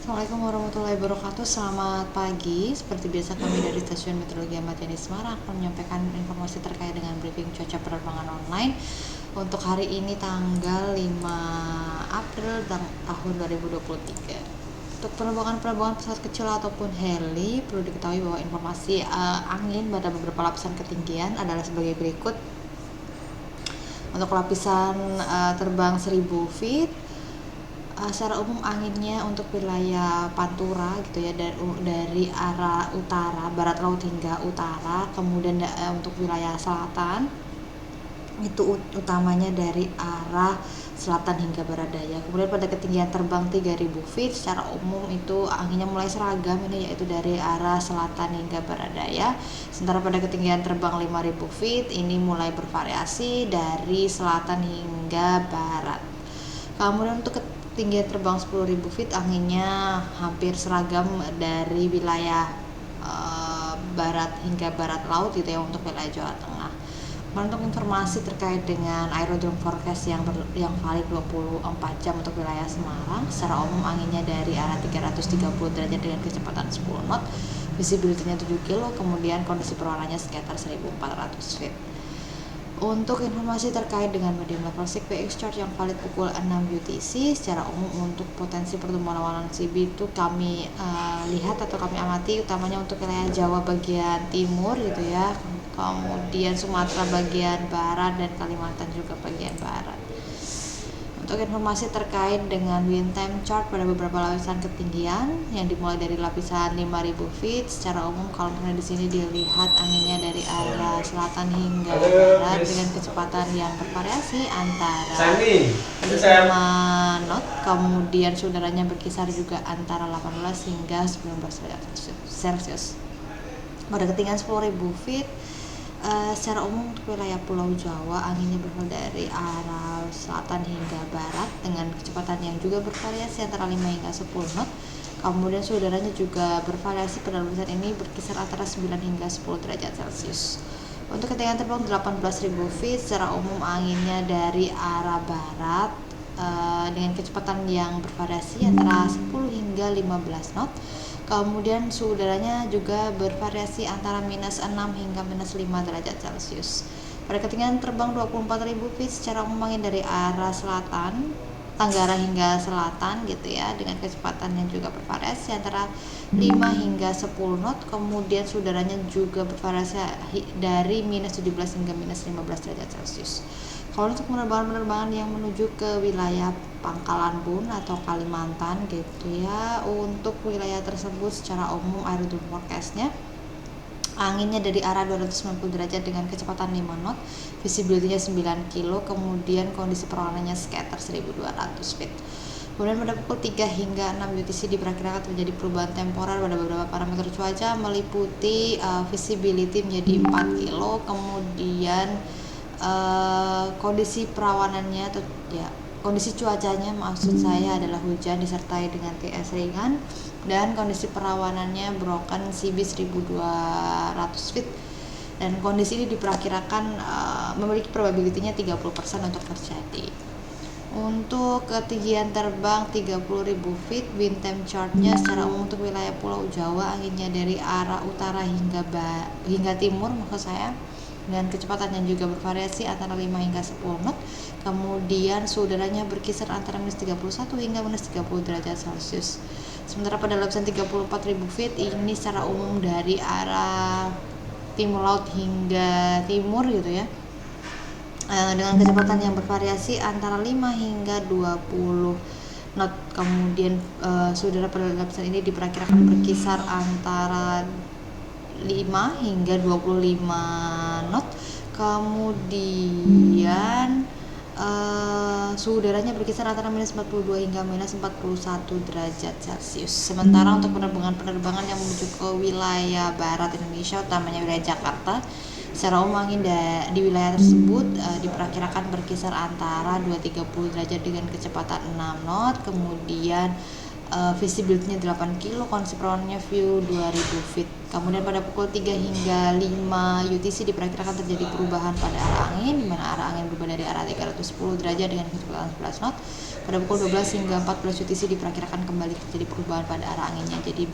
Assalamualaikum warahmatullahi wabarakatuh. Selamat pagi. Seperti biasa kami dari Stasiun Meteorologi Ahmad Yani Semarang akan menyampaikan informasi terkait dengan briefing cuaca penerbangan online untuk hari ini tanggal 5 April tahun 2023. Untuk penerbangan pesawat kecil ataupun heli, perlu diketahui bahwa informasi angin pada beberapa lapisan ketinggian adalah sebagai berikut. Untuk lapisan terbang 1000 feet, secara umum anginnya untuk wilayah Pantura gitu ya, dari arah utara, barat laut hingga utara. Kemudian untuk wilayah selatan itu utamanya dari arah selatan hingga barat daya. Kemudian pada ketinggian terbang 3000 feet secara umum itu anginnya mulai seragam ini, yaitu dari arah selatan hingga barat daya. Sementara pada ketinggian terbang 5000 feet ini mulai bervariasi dari selatan hingga barat. Kemudian untuk ketinggian terbang 10.000 feet anginnya hampir seragam dari wilayah barat hingga barat laut gitu ya untuk wilayah Jawa Tengah. Untuk informasi terkait dengan aerodrome forecast yang valid 24 jam untuk wilayah Semarang, secara umum anginnya dari arah 330 derajat dengan kecepatan 10 knot, visibility-nya 7 kilo, kemudian kondisi perwarnanya sekitar 1400 feet. Untuk informasi terkait dengan medium level CPX chart yang valid pukul 6 UTC, secara umum untuk potensi pertumbuhan awan CB itu kami lihat atau kami amati utamanya untuk wilayah Jawa bagian timur gitu ya, kemudian Sumatera bagian barat dan Kalimantan juga bagian barat. Untuk informasi terkait dengan wind time chart pada beberapa lapisan ketinggian yang dimulai dari lapisan 5000 feet, secara umum kalau misalnya di sini dilihat anginnya dari arah selatan hingga barat dengan kecepatan yang bervariasi antara 5 knot, kemudian saudaranya berkisar juga antara 18 hingga 19 derajat Celcius. Pada ketinggian 10.000 feet, secara umum untuk wilayah Pulau Jawa anginnya berasal dari arah selatan hingga barat dengan kecepatan yang juga bervariasi antara 5 hingga 10 knot. Kemudian saudaranya juga bervariasi pada lapisan ini berkisar antara 9 hingga 10 derajat Celcius. Untuk ketinggian terbang 18.000 feet, secara umum anginnya dari arah barat dengan kecepatan yang bervariasi antara 10 hingga 15 knot. Kemudian suhu udaranya juga bervariasi antara minus 6 hingga minus 5 derajat Celcius. Pada ketinggian terbang 24.000 feet, secara umum angin dari arah selatan, tenggara hingga selatan gitu ya, dengan kecepatan yang juga bervariasi antara 5 hingga 10 knot. Kemudian suhu udaranya juga bervariasi dari minus 17 hingga minus 15 derajat Celcius. Kalau untuk penerbangan yang menuju ke wilayah Pangkalan Bun atau Kalimantan gitu ya, untuk wilayah tersebut secara umum aerodrome forecastnya anginnya dari arah 290 derajat dengan kecepatan 5 knot, visibility-nya 9 kilo, kemudian kondisi perwarnanya sekitar 1200 feet. Kemudian pada pukul 3 hingga 6 UTC diperkirakan terjadi perubahan temporer pada beberapa parameter cuaca meliputi visibility menjadi 4 kilo, kemudian kondisi perawanannya atau ya kondisi cuacanya maksud saya adalah hujan disertai dengan TS ringan, dan kondisi perawanannya broken CB 1200 feet, dan kondisi ini diperkirakan memiliki probability-nya 30% untuk terjadi. Untuk ketinggian terbang 30.000 feet, wind time chart-nya secara umum untuk wilayah Pulau Jawa anginnya dari arah utara hingga timur maksud saya, dengan kecepatan yang juga bervariasi antara 5 hingga 10 knot. Kemudian suhu udaranya berkisar antara minus 31 hingga minus 30 derajat Celcius. Sementara pada lapisan 34.000 feet ini secara umum dari arah timur laut hingga timur gitu ya, dengan kecepatan yang bervariasi antara 5 hingga 20 knot. Kemudian suhu udara pada lapisan ini diperkirakan berkisar antara 5 hingga 25 knot. Kemudian suhu udaranya berkisar antara minus 42 hingga minus 41 derajat Celcius. Sementara untuk penerbangan yang menuju ke wilayah barat Indonesia, utamanya wilayah Jakarta, secara umum angin di wilayah tersebut diperkirakan berkisar antara 230 derajat dengan kecepatan 6 knot. Kemudian visibility-nya 8 kilo, kondisi perawanannya view 2000 feet. Kemudian pada pukul 3 hingga 5 UTC diperkirakan terjadi perubahan pada arah angin, di mana arah angin berubah dari arah 310 derajat dengan kecepatan 11 knot. Pada pukul 12 hingga 14 UTC diperkirakan kembali terjadi perubahan pada arah anginnya. Jadi